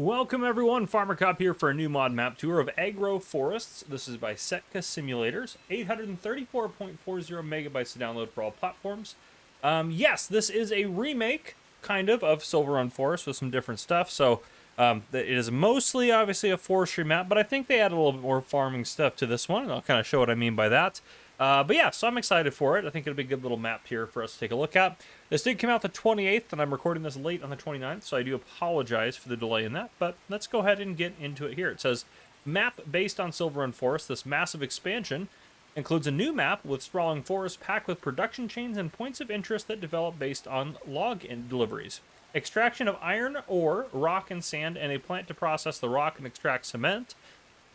Welcome everyone, Farmer Cop here for a new mod map tour of AgroForests. This is by Setka Simulators, 834.40 megabytes to download for all platforms. Yes, this is a remake, kind of Silver Run Forest with some different stuff. So it is mostly, obviously, a forestry map, but I think they added a little bit more farming stuff to this one, and I'll kind of show what I mean by that. But yeah, so I'm excited for it. I think it'll be a good little map here for us to take a look at. This did come out the 28th, and I'm recording this late on the 29th, so I do apologize for the delay in that, but let's go ahead and get into it here. It says, map based on Silver Run Forest. This massive expansion includes a new map with sprawling forests packed with production chains and points of interest that develop based on log deliveries. Extraction of iron ore, rock, and sand, and a plant to process the rock and extract cement.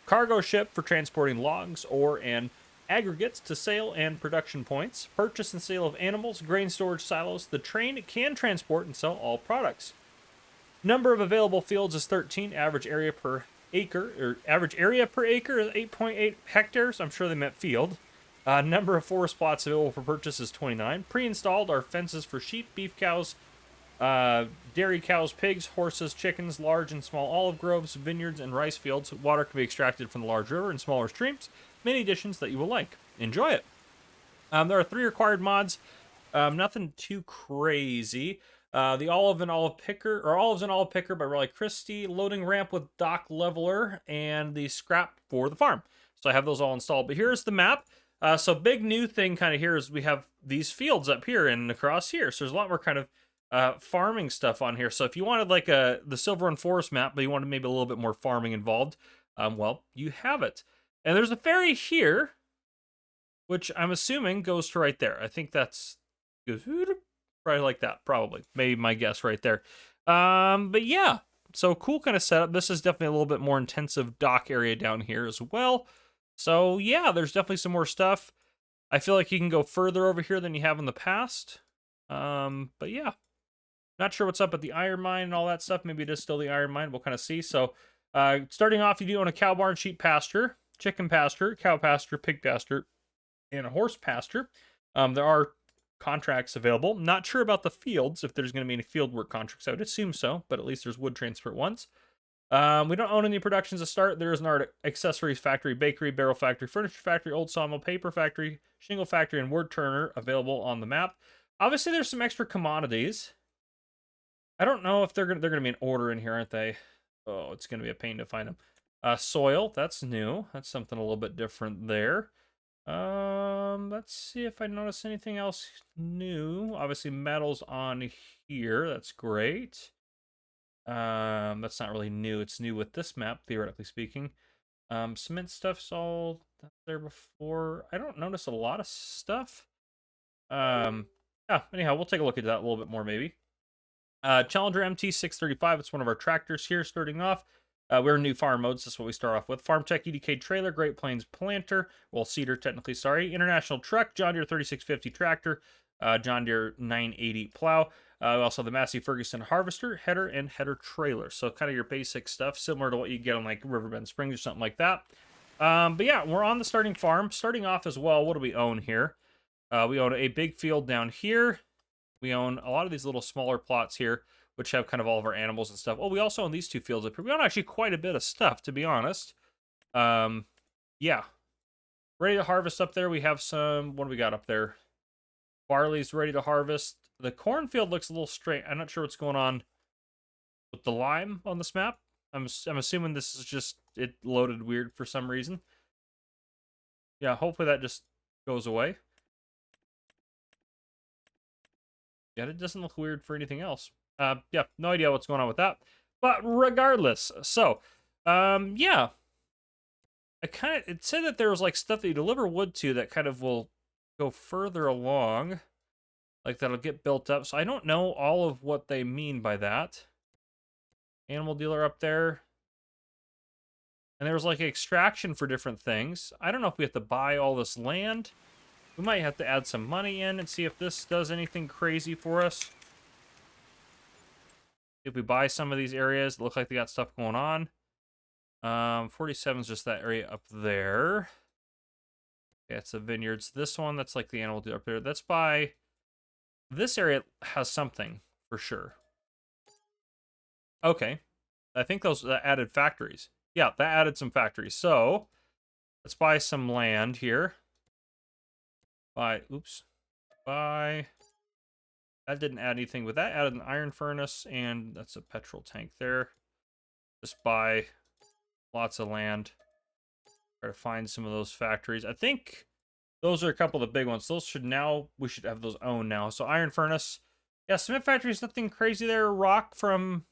Cargo ship for transporting logs, ore, and aggregates to sale and production points. Purchase and sale of animals, grain storage silos. The train can transport and sell all products. Number of available fields is 13. Average area per acre, is 8.8 hectares. I'm sure they meant field. Number of forest plots available for purchase is 29. Pre-installed are fences for sheep, beef cows, dairy cows, pigs, horses, chickens, large and small olive groves, vineyards, and rice fields. Water can be extracted from the large river and smaller streams. Many additions that you will like. Enjoy it. There are 3 required mods. Nothing too crazy. The olives and olive picker by Riley Christie, loading ramp with dock leveler, and the scrap for the farm. So I have those all installed. But here's the map. So big new thing kind of here is we have these fields up here and across here. So there's a lot more kind of farming stuff on here. So if you wanted like the Silver Run Forest map, but you wanted maybe a little bit more farming involved, well, you have it. And there's a ferry here, which I'm assuming goes to right there. I think that's goes probably like that, probably. Maybe my guess right there. But yeah, so cool kind of setup. This is definitely a little bit more intensive dock area down here as well. So yeah, there's definitely some more stuff. I feel like you can go further over here than you have in the past. But yeah, not sure what's up at the iron mine and all that stuff. Maybe it is still the iron mine. We'll kind of see. So starting off, you do own a cow barn, sheep pasture, chicken pasture, cow pasture, pig pasture, and a horse pasture. There are contracts available. Not sure about the fields, if there's going to be any field work contracts. I would assume so, but at least there's wood transfer ones. We don't own any productions to start. There is an art accessories factory, bakery, barrel factory, furniture factory, old sawmill, paper factory, shingle factory, and wood turner available on the map. Obviously, there's some extra commodities. I don't know if they're gonna be in order in here, aren't they? Oh, it's gonna be a pain to find them. Soil, that's new. That's something a little bit different there. Let's see if I notice anything else new. Obviously, metals on here. That's great. That's not really new. It's new with this map, theoretically speaking. Cement stuff's all there before. I don't notice a lot of stuff. Yeah, anyhow, we'll take a look at that a little bit more, maybe. Challenger MT635, it's one of our tractors here starting off. We're in new farm modes, this is what we start off with. Farm Tech EDK trailer, Great Plains planter, well, cedar technically, sorry. International truck, John Deere 3650 tractor, John Deere 980 plow. We also have the Massey Ferguson harvester, header, and header trailer. So kind of your basic stuff, similar to what you get on like Riverbend Springs or something like that. But yeah, we're on the starting farm. Starting off as well, what do we own here? We own a big field down here. We own a lot of these little smaller plots here, which have kind of all of our animals and stuff. Oh, we also own these 2 fields up here. We own actually quite a bit of stuff, to be honest. Yeah. Ready to harvest up there. We have some, what do we got up there? Barley's ready to harvest. The cornfield looks a little strange. I'm not sure what's going on with the lime on this map. I'm assuming this is just, it loaded weird for some reason. Yeah, hopefully that just goes away. Yeah, it doesn't look weird for anything else. Yeah, no idea what's going on with that. But regardless, so, yeah. It said that there was, like, stuff that you deliver wood to that kind of will go further along. Like, that'll get built up. So I don't know all of what they mean by that. Animal dealer up there. And there was, like, extraction for different things. I don't know if we have to buy all this land. We might have to add some money in and see if this does anything crazy for us. If we buy some of these areas, look like they got stuff going on. 47 is just that area up there. Yeah, it's the vineyards. This one, that's like the animal dealer up there. That's by... This area has something, for sure. Okay. I think those that added factories. Yeah, that added some factories. So let's buy some land here. Oops. Buy. That didn't add anything, but that added an iron furnace, and that's a petrol tank there. Just buy lots of land. Try to find some of those factories. I think those are a couple of the big ones. Those should now, we should have those owned now. So iron furnace. Yeah, cement factory is nothing crazy there. Rock from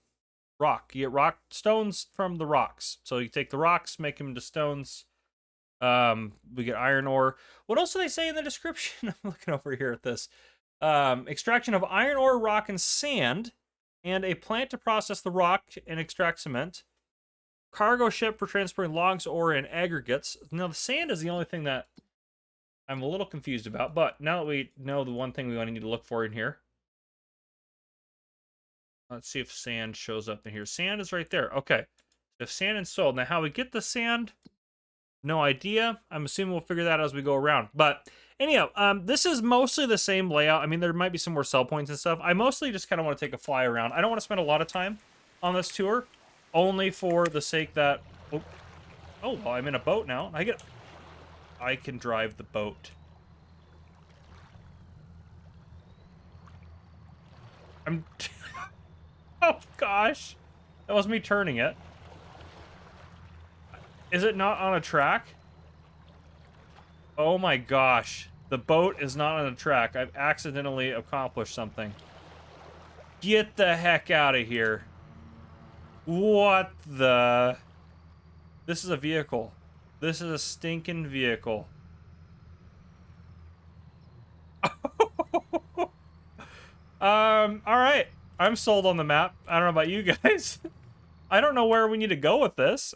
rock. You get rock stones from the rocks. So you take the rocks, make them into stones. We get iron ore. What else do they say in the description? I'm looking over here at this. Extraction of iron ore, rock, and sand, and a plant to process the rock and extract cement. Cargo ship for transporting logs, ore, and aggregates. Now, the sand is the only thing that I'm a little confused about, but now that we know the one thing we need to look for in here. Let's see if sand shows up in here. Sand is right there. Okay. If sand is sold. Now, how we get the sand, no idea. I'm assuming we'll figure that out as we go around. But anyhow, this is mostly the same layout. I mean, there might be some more sell points and stuff. I mostly just kind of want to take a fly around. I don't want to spend a lot of time on this tour, only for the sake that... Oh, well, I'm in a boat now. I can drive the boat. Oh, gosh. That was me turning it. Is it not on a track? Oh my gosh. The boat is not on a track. I've accidentally accomplished something. Get the heck out of here. What the... This is a vehicle. This is a stinking vehicle. Alright. I'm sold on the map. I don't know about you guys. I don't know where we need to go with this.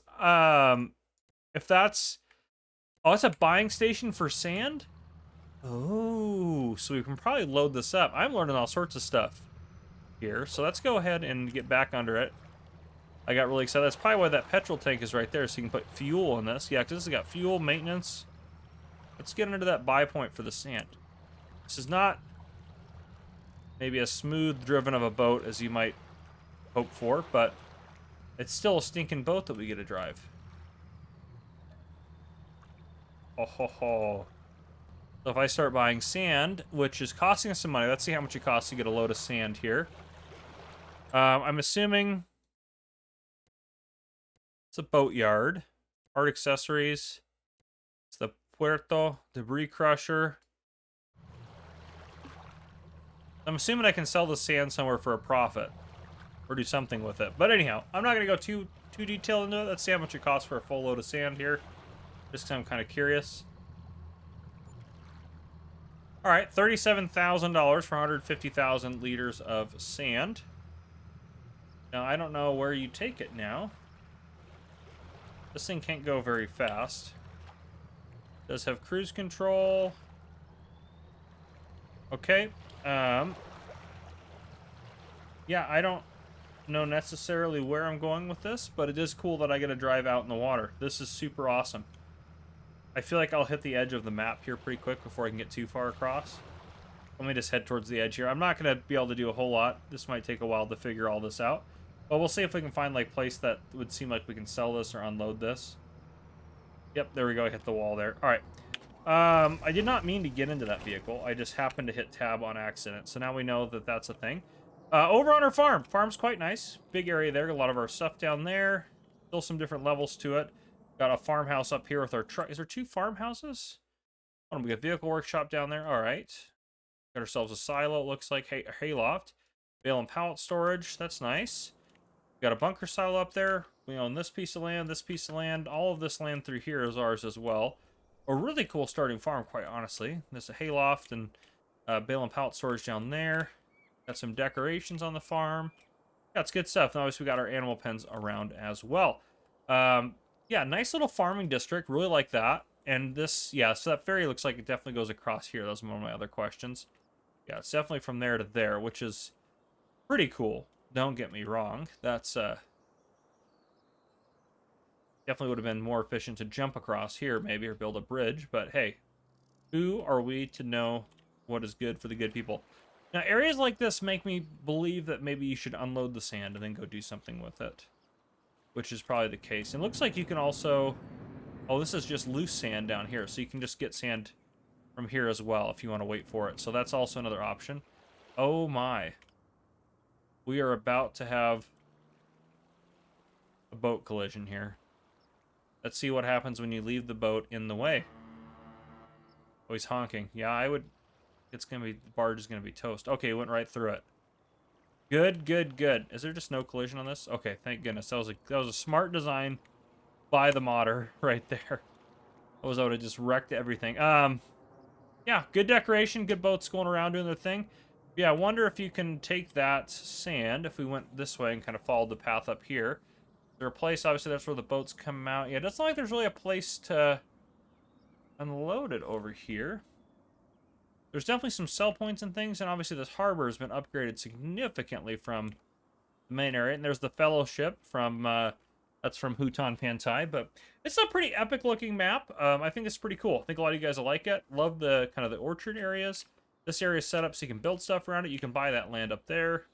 If that's... Oh, it's a buying station for sand? Oh, so we can probably load this up. I'm learning all sorts of stuff here. So let's go ahead and get back under it. I got really excited. That's probably why that petrol tank is right there, so you can put fuel in this. Yeah, because this has got fuel, maintenance. Let's get into that buy point for the sand. This is not maybe as smooth driven of a boat as you might hope for, but it's still a stinking boat that we get to drive. Oh ho ho. So if I start buying sand, which is costing us some money, let's see how much it costs to get a load of sand here. I'm assuming it's a boat yard. Art accessories. It's the Puerto debris crusher. I'm assuming I can sell the sand somewhere for a profit or do something with it. But anyhow, I'm not going to go too detailed into it. Let's see how much it costs for a full load of sand here. Just because I'm kind of curious. All right, $37,000 for 150,000 liters of sand. Now, I don't know where you take it now. This thing can't go very fast. Does have cruise control. Okay. Yeah, I don't know necessarily where I'm going with this, but it is cool that I get to drive out in the water. This is super awesome. I feel like I'll hit the edge of the map here pretty quick before I can get too far across. Let me just head towards the edge here. I'm not going to be able to do a whole lot. This might take a while to figure all this out. But we'll see if we can find like place that would seem like we can sell this or unload this. Yep, there we go. I hit the wall there. All right. I did not mean to get into that vehicle. I just happened to hit tab on accident. So now we know that that's a thing. Over on our farm. Farm's quite nice. Big area there. A lot of our stuff down there. Still some different levels to it. Got a farmhouse up here with our truck. Is there 2 farmhouses? Oh, we got a vehicle workshop down there. All right. Got ourselves a silo. It looks like a hayloft. Bale and pallet storage. That's nice. Got a bunker silo up there. We own this piece of land, this piece of land. All of this land through here is ours as well. A really cool starting farm, quite honestly. There's a hayloft and bale and pallet storage down there. Got some decorations on the farm. That's good stuff. And obviously, we got our animal pens around as well. Yeah, nice little farming district. Really like that. And this, yeah, so that ferry looks like it definitely goes across here. That was one of my other questions. Yeah, it's definitely from there to there, which is pretty cool. Don't get me wrong. That's definitely would have been more efficient to jump across here maybe or build a bridge. But hey, who are we to know what is good for the good people? Now, areas like this make me believe that maybe you should unload the sand and then go do something with it. which is probably the case. And it looks like you can also... Oh, this is just loose sand down here, so you can just get sand from here as well if you want to wait for it. So that's also another option. Oh my. We are about to have a boat collision here. Let's see what happens when you leave the boat in the way. Oh, he's honking. Yeah, I would... It's going to be... The barge is going to be toast. Okay, it went right through it. Good, good, good. Is there just no collision on this? Okay, thank goodness. That was a smart design by the modder right there. I would have just wrecked everything. Yeah, good decoration, good boats going around doing their thing. Yeah, I wonder if you can take that sand, if we went this way and kind of followed the path up here. Is there a place, obviously that's where the boats come out. Yeah, it doesn't look like there's really a place to unload it over here. There's definitely some sell points and things, and obviously this harbor has been upgraded significantly from the main area. And there's the Fellowship from, that's from Hutan Pantai, but it's a pretty epic looking map. I think it's pretty cool. I think a lot of you guys will like it. Love the kind of the orchard areas. This area is set up so you can build stuff around it. You can buy that land up there.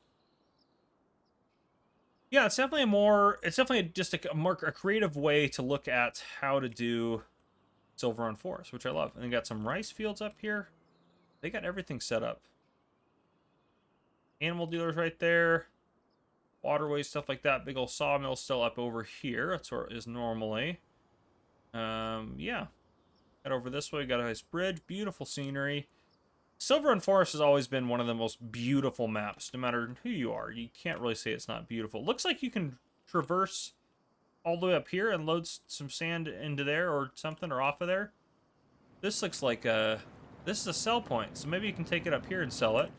Yeah, it's definitely just a more creative way to look at how to do Silver Run Forest, which I love. And they got some rice fields up here. They got everything set up. Animal dealers right there. Waterways, stuff like that. Big old sawmill still up over here. That's where it is normally. Yeah. Head over this way. Got a nice bridge. Beautiful scenery. Silver Run Forest has always been one of the most beautiful maps, no matter who you are. You can't really say it's not beautiful. Looks like you can traverse all the way up here and load some sand into there or something, or off of there. This looks like a... This is a sell point, so maybe you can take it up here and sell it.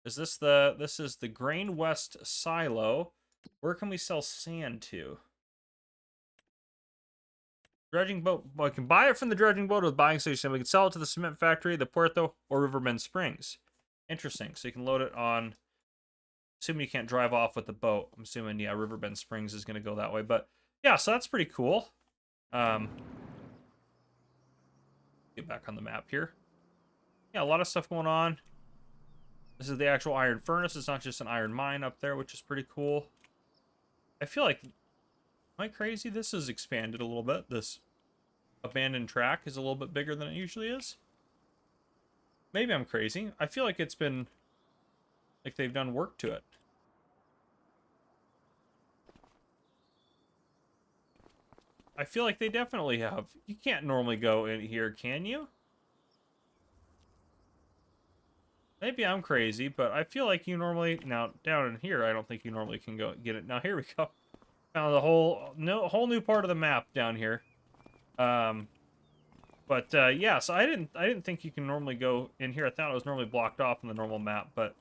This is the Grain West silo. Where can we sell sand to? Dredging boat. Well, I can buy it from the dredging boat with buying station. We can sell it to the cement factory, the Puerto, or Riverbend Springs. Interesting. So you can load it on... Assuming you can't drive off with the boat. I'm assuming, yeah, Riverbend Springs is going to go that way. But, yeah, so that's pretty cool. Get back on the map here. Yeah, a lot of stuff going on. This is the actual iron furnace. It's not just an iron mine up there, which is pretty cool. I feel like... Am I crazy? This is expanded a little bit. This abandoned track is a little bit bigger than it usually is. Maybe I'm crazy. I feel like it's been... Like they've done work to it. I feel like they definitely have. You can't normally go in here, can you? Maybe I'm crazy, but I feel like you normally... Now, down in here, I don't think you normally can go get it. Now, here we go. Found the whole new part of the map down here. Yeah, so I didn't think you can normally go in here. I thought it was normally blocked off in the normal map, but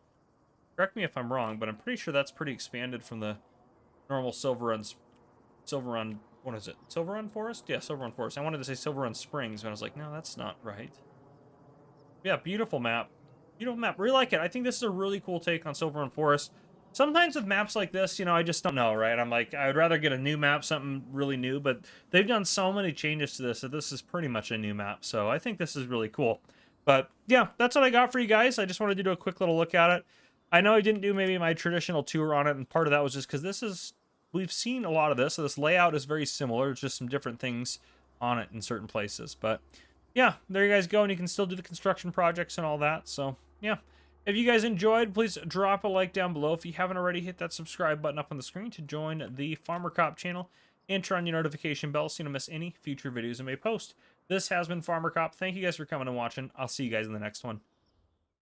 correct me if I'm wrong, but I'm pretty sure that's pretty expanded from the normal Silver Run, what is it? Silver Run Forest? Yeah, Silver Run Forest. I wanted to say Silver Run Springs, but I was like, no, that's not right. Yeah, beautiful map. Beautiful map. Really like it. I think this is a really cool take on Silver Run Forest. Sometimes with maps like this, you know, I just don't know, right? I'm like, I would rather get a new map, something really new, but they've done so many changes to this that this is pretty much a new map. So I think this is really cool. But yeah, that's what I got for you guys. I just wanted to do a quick little look at it. I know I didn't do maybe my traditional tour on it, and part of that was just because this is... We've seen a lot of this, so this layout is very similar. It's just some different things on it in certain places. But yeah, there you guys go, and you can still do the construction projects and all that. So yeah, if you guys enjoyed, please drop a like down below. If you haven't already, hit that subscribe button up on the screen to join the Farmer Cop channel, and turn on your notification bell so you don't miss any future videos I may post. This has been Farmer Cop. Thank you guys for coming and watching. I'll see you guys in the next one.